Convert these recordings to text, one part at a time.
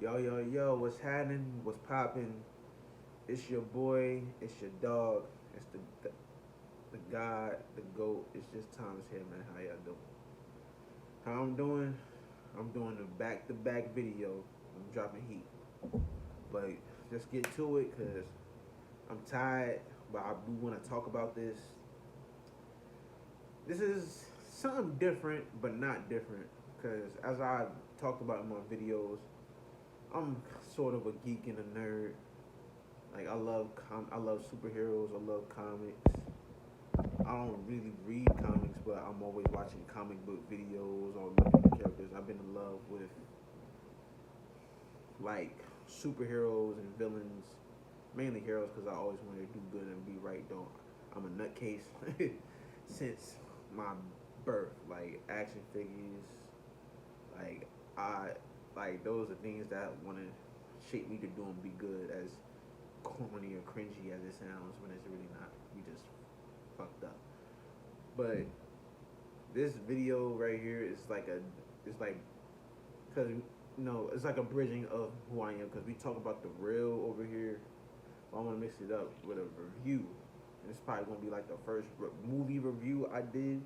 Yo, what's happening? What's popping? It's your boy, it's your dog, it's the God, the GOAT. It's just Thomas here, man. How y'all doing? How I'm doing? I'm doing a back-to-back video. I'm dropping heat. But let's get to it, because I'm tired, but I do want to talk about this. This is something different, but not different, because as I talked about in my videos, I'm sort of a geek and a nerd. Like I love superheroes. I love comics. I don't really read comics, but I'm always watching comic book videos or looking at characters. I've been in love with like superheroes and villains, mainly heroes, because I always wanted to do good and be right. Though I'm a nutcase since my birth. Like action figures, like I like those are things that want to shape me to do and be good. As corny or cringy as it sounds, when it's really not. We just fucked up. But this video right here is it's like, cause it's like a bridging of who I am. Cause we talk about the real over here. But I want to mix it up with a review. And it's probably gonna be like the first movie review I did,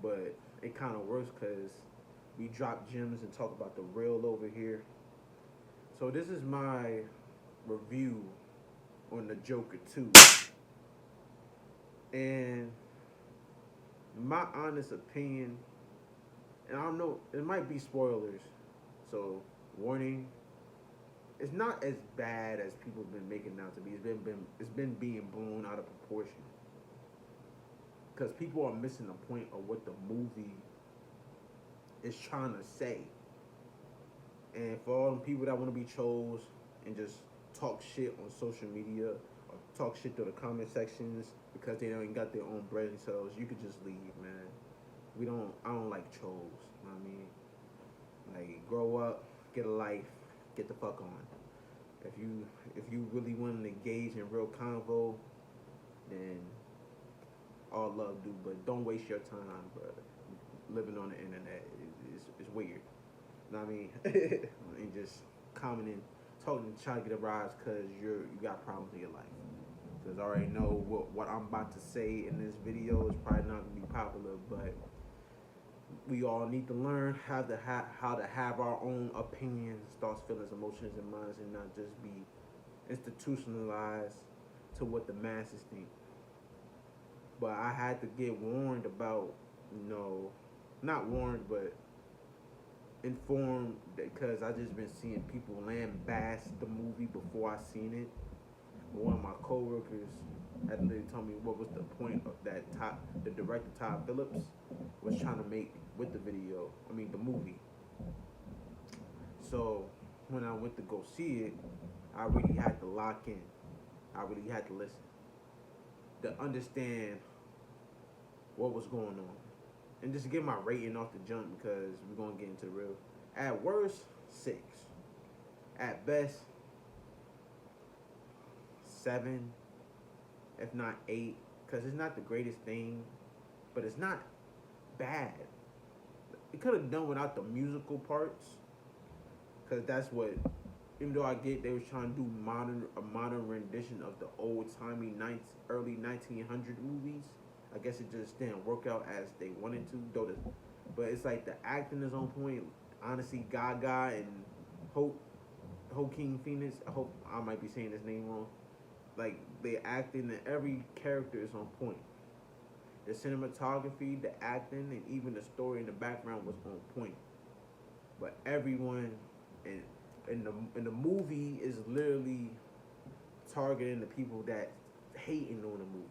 but it kind of works cause we drop gems and talk about the real over here. So this is my review on the Joker 2. And my honest opinion, and I don't know, it might be spoilers, so warning. It's not as bad as people have been making it out to be. It's been being blown out of proportion because people are missing the point of what the movie is trying to say. And for all the people that want to be trolls and just talk shit on social media or talk shit through the comment sections because they don't got their own bread themselves, you could just leave, man. I don't like trolls. You know what I mean? Like, grow up, get a life, get the fuck on. If you really want to engage in real convo, then all love do, but don't waste your time, bro. Living on the internet is weird. You know what I mean? And just commenting, talking, trying to get a rise because you got problems in your life. Because I already know what I'm about to say in this video is probably not gonna be popular, but we all need to learn how to have our own opinions, thoughts, feelings, emotions, and minds, and not just be institutionalized to what the masses think. But I had to get warned about, not warned, but informed, because I just been seeing people lambast the movie before I seen it. One of my coworkers had literally told me what was the point of the director Todd Phillips was trying to make with the video. I mean the movie. So when I went to go see it, I really had to lock in. I really had to listen to understand what was going on, and just to get my rating off the jump because we're gonna get into the real. At worst, 6. At best, 7, if not 8, because it's not the greatest thing, but it's not bad. It could have done without the musical parts, because that's what. Even though I get they was trying to do a modern rendition of the old timey early 1900 movies, I guess it just didn't work out as they wanted to. But it's like the acting is on point. Honestly, Gaga and Joaquin Phoenix. I hope I might be saying his name wrong. Like they acting and every character is on point. The cinematography, the acting, and even the story in the background was on point. But everyone in in the movie is literally targeting the people that hating on the movie.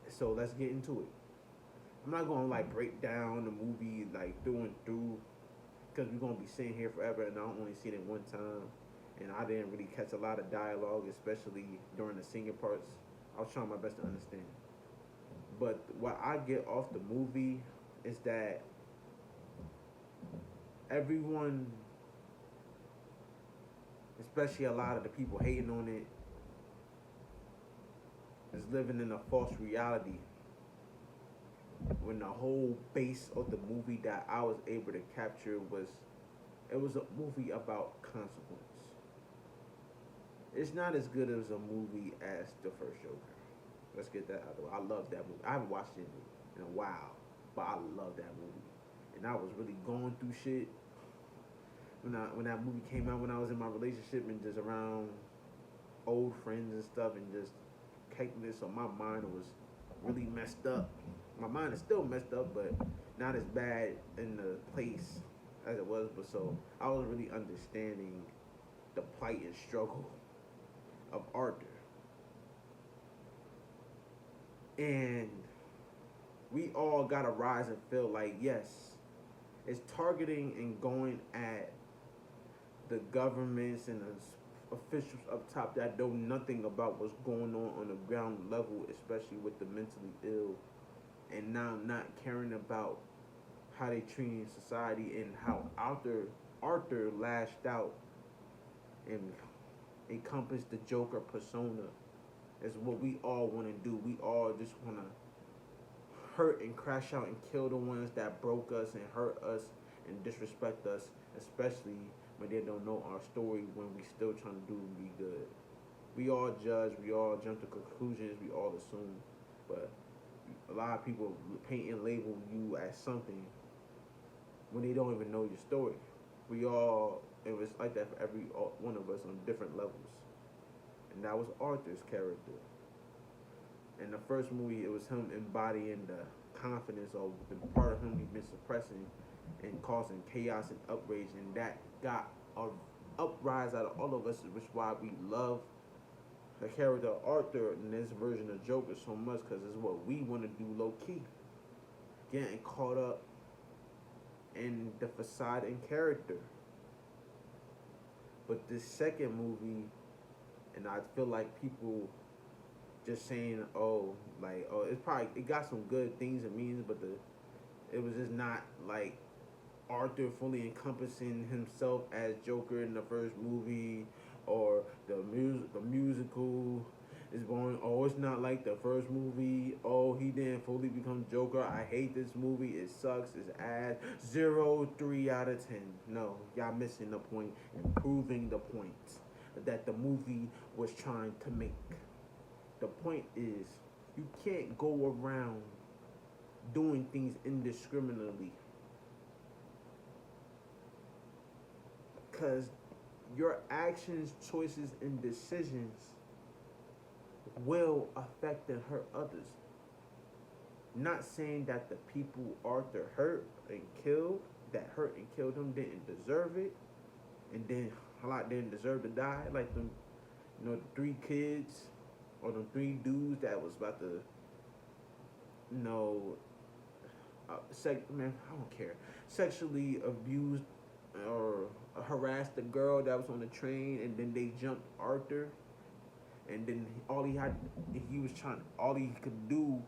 So let's get into it. I'm not gonna like break down the movie like through and through because we're gonna be sitting here forever, and I only seen it one time, and I didn't really catch a lot of dialogue, especially during the singing parts. I was trying my best to understand. But what I get off the movie is that everyone, especially a lot of the people hating on it, is living in a false reality when the whole base of the movie that I was able to capture was It was a movie about consequence. It's not as good as a movie as the first Joker. Let's get that out of the way. I love that movie. I haven't watched it in a while, but I love that movie. And I was really going through shit when that movie came out, when I was in my relationship and just around old friends and stuff, and just taking this. So my mind was really messed up. My mind is still messed up, but not as bad in the place as it was. But so I was really understanding the plight and struggle of Arthur. And we all gotta rise and feel like, yes, it's targeting and going at the governments and the officials up top that know nothing about what's going on the ground level, especially with the mentally ill, and now not caring about how they treat society, and how Arthur lashed out and encompassed the Joker persona is what we all want to do. We all just want to hurt and crash out and kill the ones that broke us and hurt us and disrespect us, especially when they don't know our story, when we still trying to do and be good. We all judge, we all jump to conclusions, we all assume, but a lot of people paint and label you as something when they don't even know your story. It was like that for every one of us on different levels. And that was Arthur's character. In the first movie, it was him embodying the confidence of the part of him he'd been suppressing and causing chaos and outrage, and that got a uprise out of all of us, which is why we love the character of Arthur in this version of Joker so much, because it's what we want to do low key, getting caught up in the facade and character. But this second movie, and I feel like people just saying, it got some good things and meanings, but it was just not like Arthur fully encompassing himself as Joker in the first movie, or the musical is going, oh, it's not like the first movie, oh, he didn't fully become Joker, I hate this movie, it sucks, it's ass, 3 out of 10. No, y'all missing the point and proving the point that the movie was trying to make. The point is, you can't go around doing things indiscriminately, because your actions, choices, and decisions will affect and hurt others. Not saying that the people Arthur hurt and killed, that hurt and killed him, didn't deserve it, and then a lot didn't deserve to die, like them, the 3 kids or the 3 dudes that was about to, man, I don't care, sexually abused or harassed the girl that was on the train, and then they jumped Arthur, and then all he could do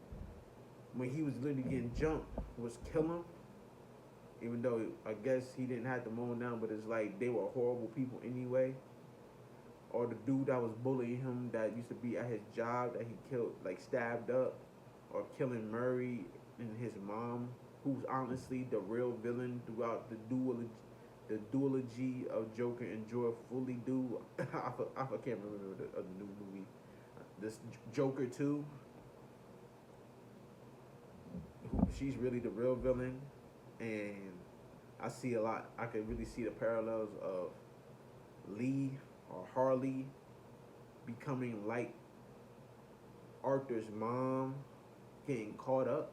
when he was literally getting jumped was kill him, even though I guess he didn't have to mow him down, but it's like they were horrible people anyway. Or the dude that was bullying him that used to be at his job that he killed, like stabbed up, or killing Murray and his mom, who's honestly the real villain throughout the duology of Joker and Folie do. I can't remember the new movie. This Joker 2. She's really the real villain, and I can really see the parallels of Lee or Harley becoming like Arthur's mom, getting caught up,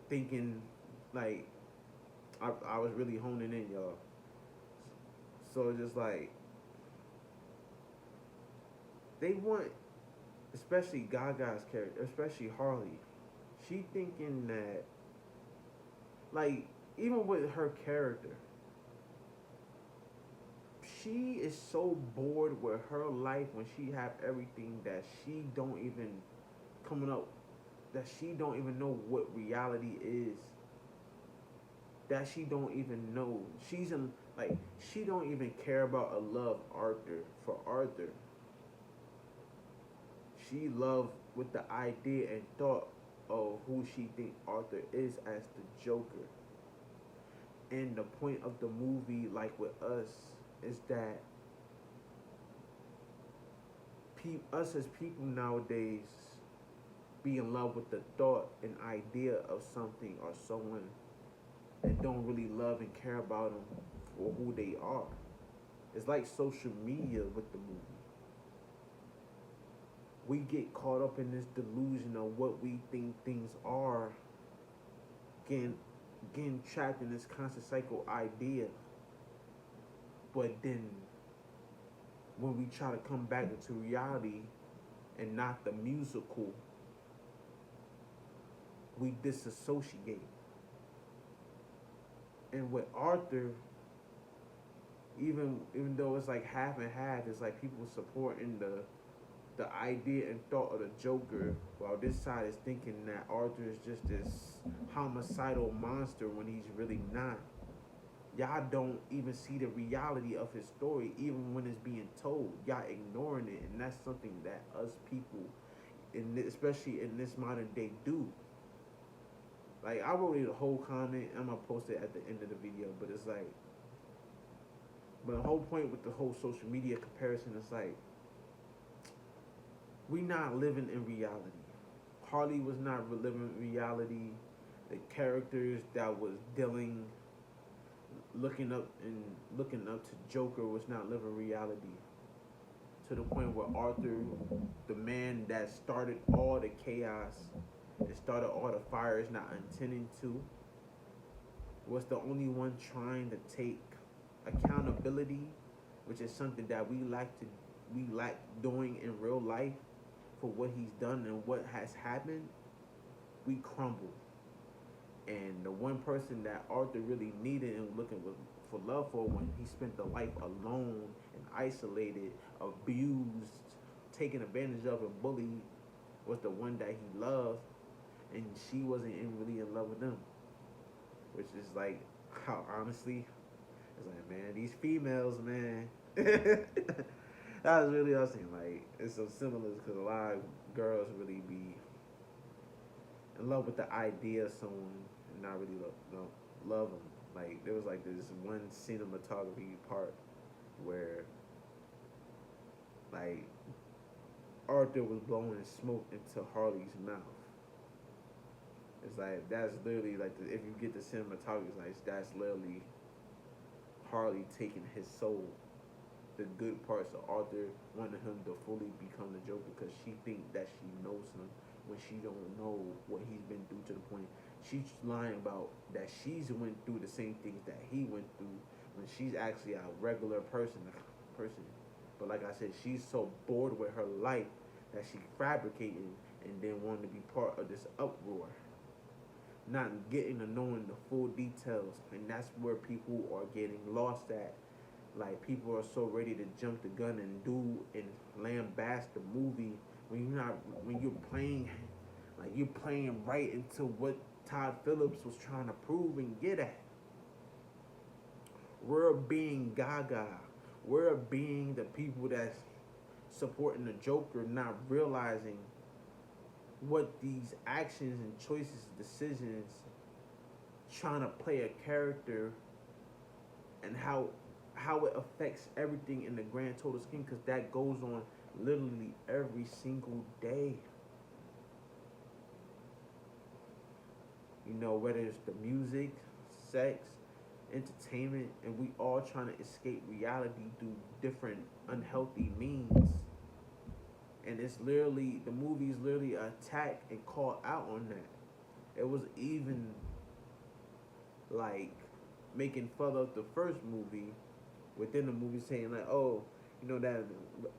thinking like I was really honing in, y'all. So it's just like they want, especially Gaga's character, especially Harley, she thinking that, like, even with her character, she is so bored with her life when she have everything that she don't even know what reality is. That she don't even know. She don't even care about a love for Arthur. She loved with the idea and thought of who she think Arthur is as the Joker. And the point of the movie, like with us, is that us as people nowadays be in love with the thought and idea of something or someone and don't really love and care about them for who they are. It's like social media with the movie. We get caught up in this delusion of what we think things are, getting getting trapped in this constant cycle idea. But then when we try to come back into reality and not the musical, we disassociate. And with Arthur, even though it's like half and half, it's like people supporting the idea and thought of the Joker, while this side is thinking that Arthur is just this homicidal monster when he's really not. Y'all don't even see the reality of his story, even when it's being told. Y'all ignoring it, and that's something that us people, especially in this modern day, do. Like, I wrote a whole comment. I'm gonna post it at the end of the video, but it's like, but the whole point with the whole social media comparison is like, we not living in reality. Harley was not living in reality. The characters that was dealing, looking up to Joker was not living reality. To the point where Arthur, the man that started all the chaos and started all the fires not intending to, was the only one trying to take accountability, which is something that we like doing in real life for what he's done and what has happened. We crumble. And the one person that Arthur really needed and looking for love for, when he spent the life alone and isolated, abused, taken advantage of, and bullied, was the one that he loved, and she wasn't really in love with him. Which is like, how honestly, it's like, man, these females, man. That was really us saying, like, it's so similar because a lot of girls really be in love with the idea of someone and not really love them. Like, there was like this one cinematography part where, like, Arthur was blowing smoke into Harley's mouth. It's like, that's literally like, if you get the cinematography, like, that's literally Harley taking his soul. The good parts of Arthur wanted him to fully become the Joker because she think that she knows him when she don't know what he's been through, to the point she's lying about that she's went through the same things that he went through when she's actually a regular person. But like I said, she's so bored with her life that she fabricated and then wanted to be part of this uproar, not getting to knowing the full details. And that's where people are getting lost at. Like, people are so ready to jump the gun and do and lambast the movie when you're playing, like, you're playing right into what Todd Phillips was trying to prove and get at. We're being Gaga. We're being the people that's supporting the Joker, not realizing what these actions and choices, decisions, trying to play a character, and how it affects everything in the grand total scheme, because that goes on literally every single day. You know, whether it's the music, sex, entertainment, and we all trying to escape reality through different unhealthy means. And it's literally, the movie is literally an attack and call out on that. It was even like making fun of the first movie within the movie, saying like, oh, you know that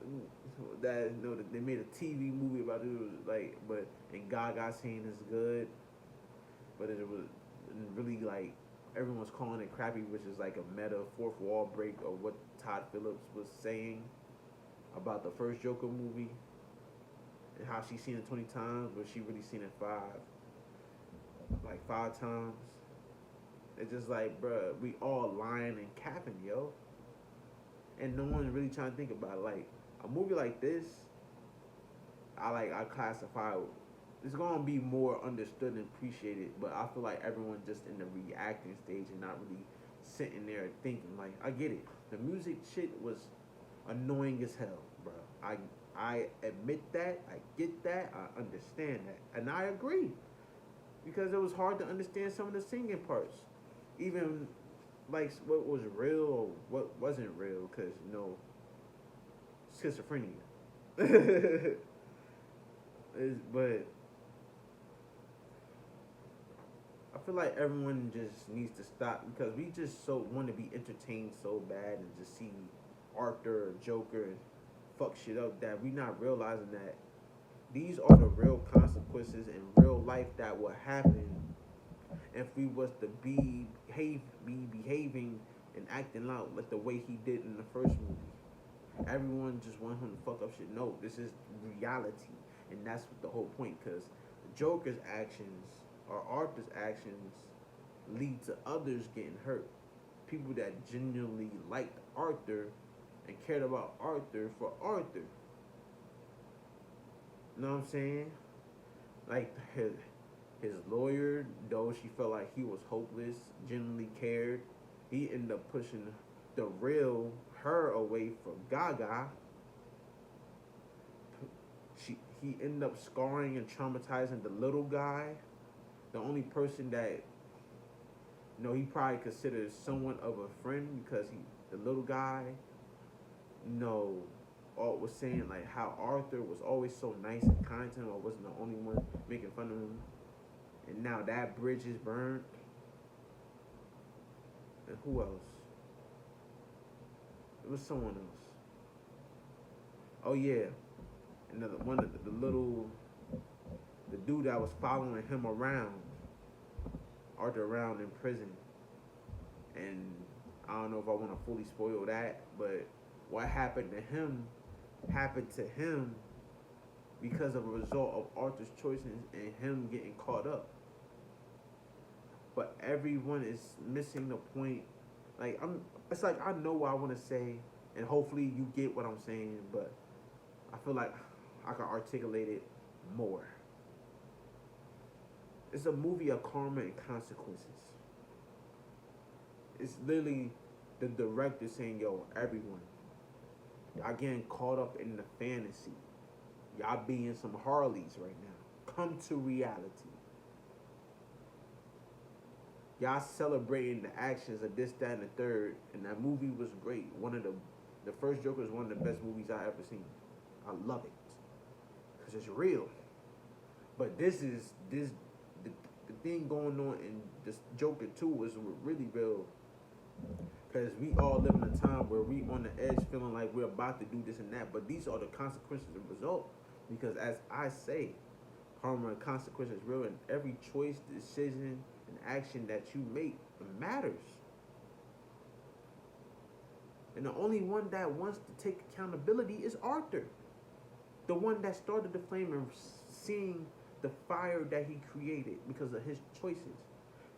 you know that they made a TV movie about it, like, but, and Gaga saying it's good, but it was really like everyone's calling it crappy, which is like a meta fourth wall break of what Todd Phillips was saying about the first Joker movie and how she's seen it 20 times, but she really seen it five times. It's just like, bruh, we all lying and capping, yo. And no one's really trying to think about it. Like, a movie like this, I classify, it's gonna be more understood and appreciated, but I feel like everyone's just in the reacting stage and not really sitting there thinking. Like, I get it. The music shit was annoying as hell, bro. I admit that. I get that. I understand that, and I agree because it was hard to understand some of the singing parts, even like what was real or what wasn't real, because schizophrenia. But I feel like everyone just needs to stop because we just so want to be entertained so bad and just see Arthur or Joker fuck shit up that we not realizing that these are the real consequences in real life that will happen if we was to be behaving and acting out like the way he did in the first movie. Everyone just want him to fuck up shit. No, this is reality, and that's the whole point. Because the Joker's actions or Arthur's actions lead to others getting hurt. People that genuinely liked Arthur and cared about Arthur for Arthur. You know what I'm saying? Like his lawyer, though she felt like he was hopeless, genuinely cared. He ended up pushing the real her away from Gaga. He ended up scarring and traumatizing the little guy, the only person that he probably considers somewhat of a friend because the little guy, was saying like how Arthur was always so nice and kind to him, or wasn't the only one making fun of him, and now that bridge is burned. And who else? It was someone else. Oh yeah, another one of the dude that was following him around, Arthur around in prison, and I don't know if I want to fully spoil that, but what happened to him because of a result of Arthur's choices and him getting caught up. But everyone is missing the point. It's like I know what I want to say, and hopefully you get what I'm saying, but I feel like I can articulate it more. It's a movie of karma and consequences. It's literally the director saying, yo, everyone, y'all getting caught up in the fantasy. Y'all being some Harleys right now. Come to reality. Y'all celebrating the actions of this, that, and the third, and that movie was great. The first Joker is one of the best movies I ever seen. I love it because it's real. But the thing going on in this Joker 2 is really real. Because we all live in a time where we on the edge feeling like we're about to do this and that. But these are the consequences and result. Because as I say, karma and consequences is real. And every choice, decision, and action that you make matters. And the only one that wants to take accountability is Arthur. The one that started the flame and seeing the fire that he created because of his choices.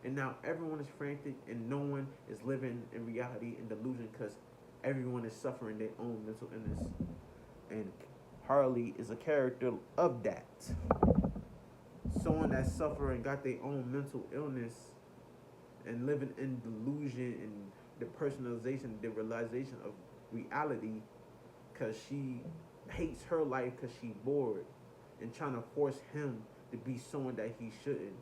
And now everyone is frantic and no one is living in reality and delusion because everyone is suffering their own mental illness. And Harley is a character of that. Someone that's suffering, got their own mental illness and living in delusion and the personalization, the realization of reality because she hates her life because she's bored and trying to force him to be someone that he shouldn't.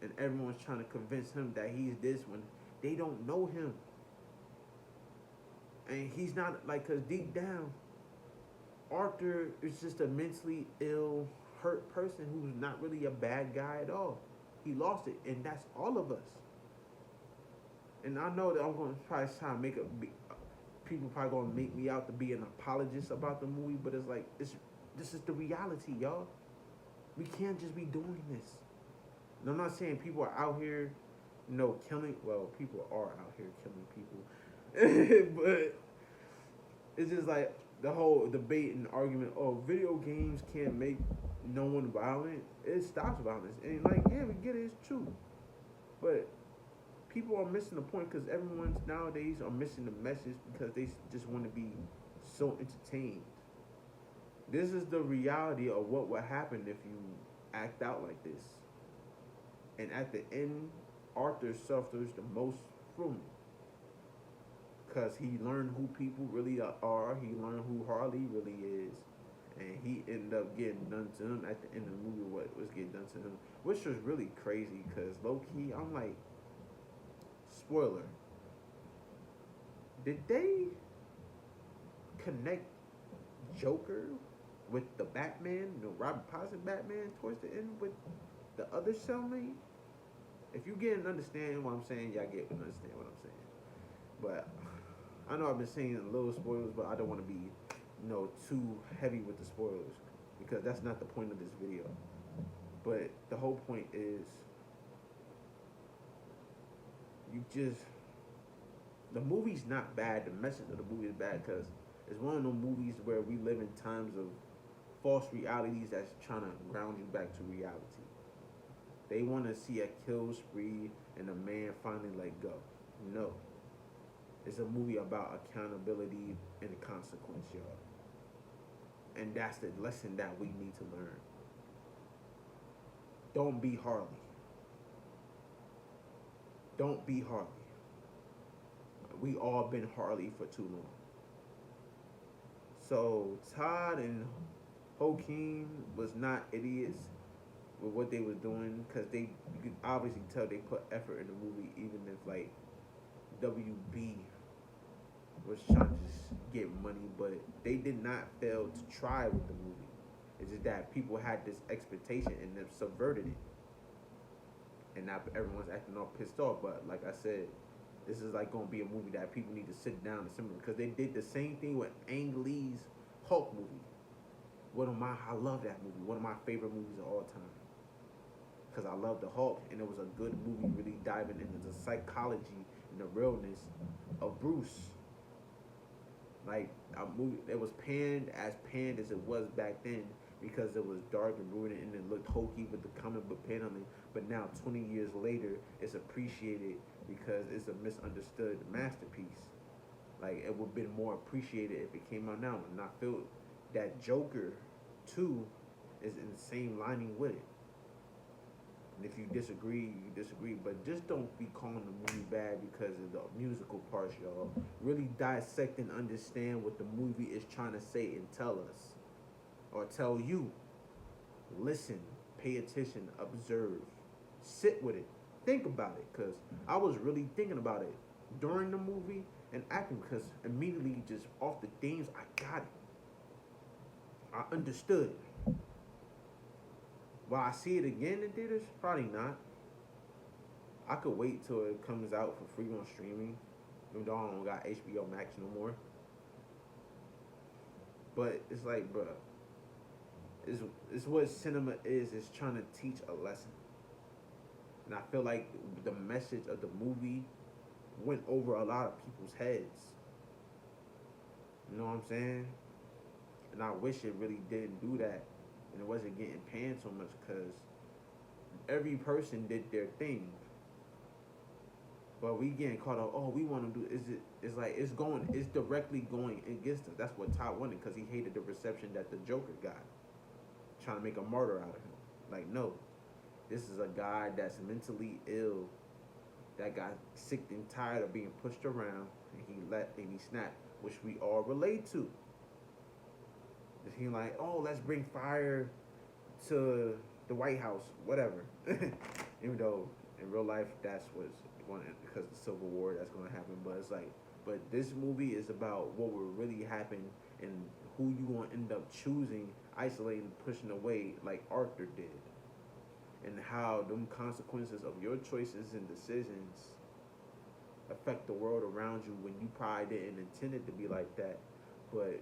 And everyone's trying to convince him that he's this when they don't know him. And he's not, because deep down, Arthur is just a mentally ill, hurt person who's not really a bad guy at all. He lost it, and that's all of us. And I know that I'm going to probably try to people probably going to make me out to be an apologist about the movie, but it's like, this is the reality, y'all. We can't just be doing this. And I'm not saying people are out here, killing. Well, people are out here killing people. But it's just like the whole debate and argument, video games can't make no one violent. It stops violence. And yeah, we get it, it's true. But people are missing the point because everyone nowadays are missing the message because they just want to be so entertained. This is the reality of what would happen if you act out like this. And at the end, Arthur suffers the most from it. because he learned who people really are. He learned who Harley really is, and he ended up getting done to him at the end of the movie. What was getting done to him, which was really crazy. Because low key, I'm like, spoiler. Did they connect Joker with the Batman, the Robert Pattinson Batman, towards the end with the other cellmate? If you get and understand what I'm saying, y'all get and understand what I'm saying. But I know I've been saying a little spoilers, but I don't want to be, too heavy with the spoilers because that's not the point of this video. But the whole point is, you just the movie's not bad. The message of the movie is bad because it's one of those movies where we live in times of false realities that's trying to ground you back to reality. They want to see a kill spree and a man finally let go. No. It's a movie about accountability and consequence, y'all. And that's the lesson that we need to learn. Don't be Harley. Don't be Harley. We all been Harley for too long. So Todd and Joaquin was not idiots with what they was doing because you could obviously tell they put effort in the movie, even if like WB was trying to just get money, but they did not fail to try with the movie. It's just that people had this expectation and they subverted it, and now everyone's acting all pissed off. But like I said, this is like gonna be a movie that people need to sit down and simmer because they did the same thing with Ang Lee's Hulk movie. I love that movie. One of my favorite movies of all time. Because I love the Hulk, and it was a good movie, really diving into the psychology and the realness of Bruce. Like a movie, it was panned as it was back then because it was dark and brooding and it looked hokey with the comic book paneling. But now, 20 years later, it's appreciated because it's a misunderstood masterpiece. Like it would have been more appreciated if it came out now. And I feel that Joker 2 is in the same lining with it. And if you disagree, you disagree. But just don't be calling the movie bad because of the musical parts, y'all. Really dissect and understand what the movie is trying to say and tell us. Or tell you. Listen, pay attention, observe. Sit with it. Think about it. Because I was really thinking about it during the movie and acting. Because immediately, just off the themes, I got it. I understood it. Will I see it again in theaters? Probably not. I could wait till it comes out for free on streaming. Even though I don't got HBO Max no more. But it's like, bruh, it's what cinema is. It's trying to teach a lesson. And I feel like the message of the movie went over a lot of people's heads. You know what I'm saying? And I wish it really didn't do that. And it wasn't getting panned so much because every person did their thing. But we getting caught up, we want to do, it's directly going against us. That's what Todd wanted because he hated the reception that the Joker got. Trying to make a martyr out of him. Like, no. This is a guy that's mentally ill, that got sick and tired of being pushed around, and he snapped, which we all relate to. He like, let's bring fire to the White House, whatever. Even though in real life that's what's going because of the Civil War that's going to happen. But it's like, but this movie is about what will really happen and who you going to end up choosing, isolating, pushing away, like Arthur did, and how them consequences of your choices and decisions affect the world around you when you probably didn't intend it to be like that, but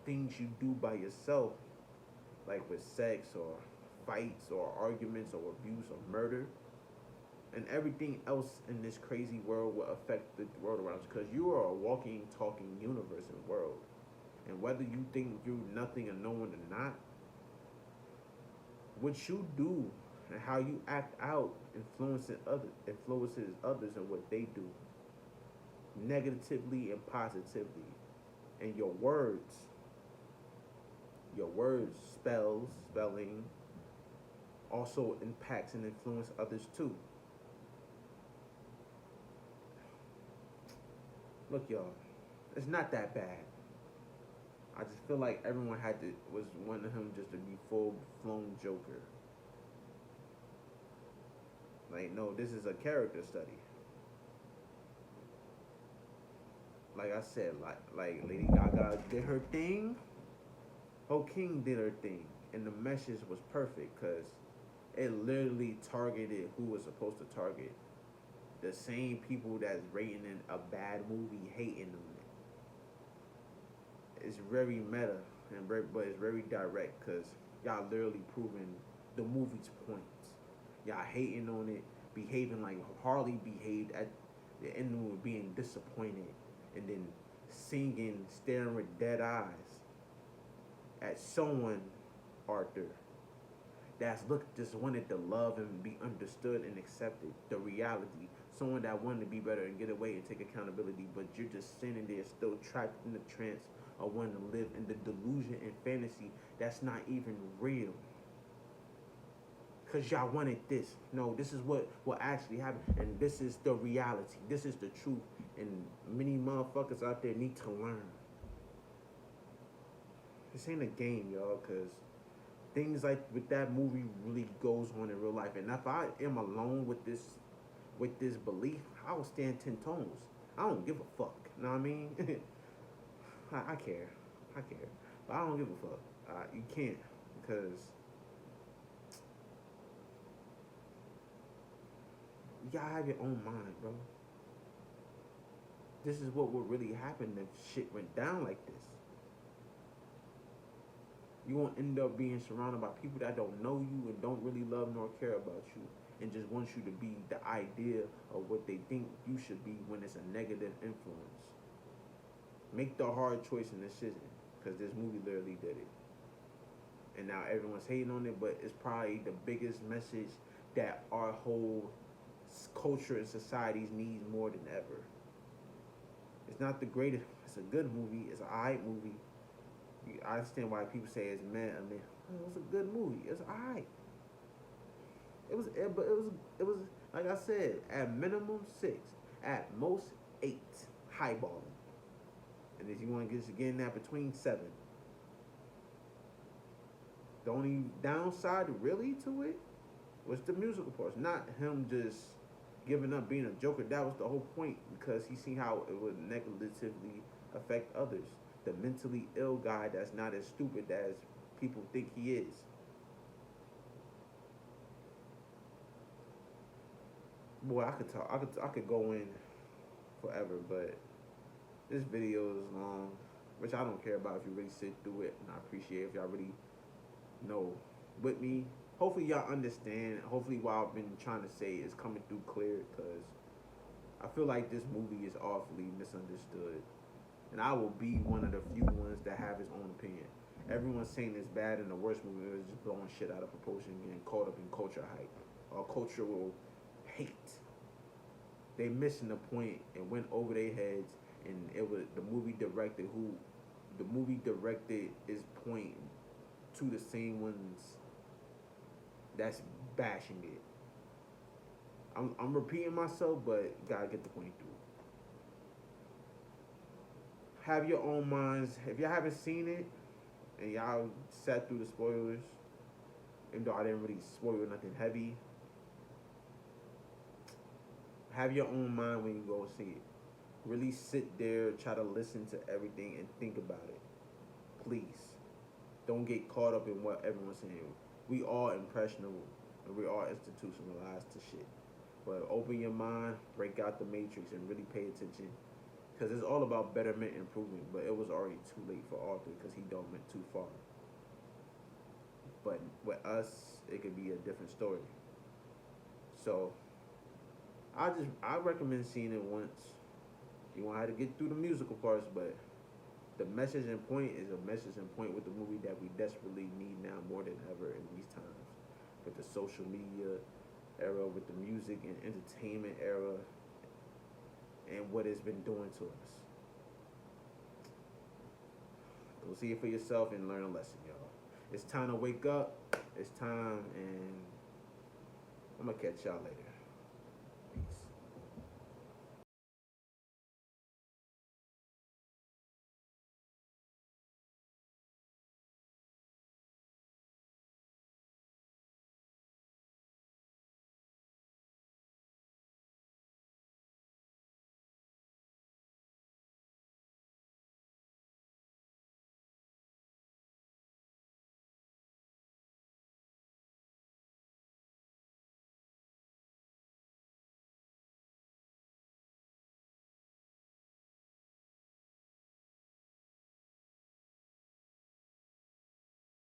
things you do by yourself, like with sex or fights or arguments or abuse or murder, and everything else in this crazy world will affect the world around you because you are a walking, talking universe and world. And whether you think you're nothing or no one or not, what you do and how you act out influences others and what they do, negatively and positively. And your words, spelling, also impacts and influence others too. Look, y'all, It's not that bad. I just feel like everyone was wanting him just to be full flown Joker. Like, no, this is a character study. Like I said, like Lady Gaga did her thing, King did her thing, and the message was perfect because it literally targeted who was supposed to target. The same people that's rating in a bad movie, hating on it. It's very meta, but it's very direct because y'all literally proving the movie's points. Y'all hating on it, behaving like Harley behaved at the end of it, being disappointed, and then singing, staring with dead eyes at someone, Arthur, that's just wanted to love and be understood and accepted. The reality, someone that wanted to be better and get away and take accountability, but you're just standing there still trapped in the trance of wanting to live in the delusion and fantasy that's not even real. Because y'all wanted this. No, this is what will actually happen. And this is the reality. This is the truth. And many motherfuckers out there need to learn. This ain't a game, y'all, because things like with that movie really goes on in real life. And if I am alone with this belief, I will stand 10 toes. I don't give a fuck. You know what I mean? I care. But I don't give a fuck. You can't, because y'all have your own mind, bro. This is what would really happen if shit went down like this. You won't end up being surrounded by people that don't know you and don't really love nor care about you, and just want you to be the idea of what they think you should be when it's a negative influence. Make the hard choice and decision, because this movie literally did it. And now everyone's hating on it, but it's probably the biggest message that our whole culture and societies needs more than ever. It's not the greatest. It's a good movie. It's an alright movie. I understand why people say it's meh. I mean, it was a good movie. It's alright. But it was like I said, at minimum 6, at most 8, highballing. And if you want to get in that between 7. The only downside really to it was the musical parts, not him just giving up being a Joker. That was the whole point, because he seen how it would negatively affect others. The mentally ill guy that's not as stupid as people think he is. Boy, I could talk. I could go in forever, but this video is long, which I don't care about if you really sit through it, and I appreciate if y'all really know with me. Hopefully y'all understand. Hopefully what I've been trying to say is coming through clear, because I feel like this movie is awfully misunderstood. And I will be one of the few ones that have his own opinion. Everyone's saying it's bad, and the worst movie is just blowing shit out of proportion, getting caught up in culture hype or cultural hate. They missing the point and went over their heads, and it was the movie directed his point to the same ones that's bashing it. I'm repeating myself, but gotta get the point through. Have your own minds. If y'all haven't seen it and y'all sat through the spoilers, even though I didn't really spoil nothing heavy, have your own mind when you go and see it. Really sit there, try to listen to everything and think about it. Please. Don't get caught up in what everyone's saying. We are impressionable and we are institutionalized to shit. But open your mind, break out the matrix, and really pay attention. Because it's all about betterment and improvement. But it was already too late for Arthur because he done went too far. But with us, it could be a different story. So, I recommend seeing it once. You won't have to get through the musical parts, but the message and point is a message and point with the movie that we desperately need now more than ever in these times. With the social media era, with the music and entertainment era, and what it's been doing to us. Go see it for yourself and learn a lesson, y'all. It's time to wake up. It's time, and I'm going to catch y'all later.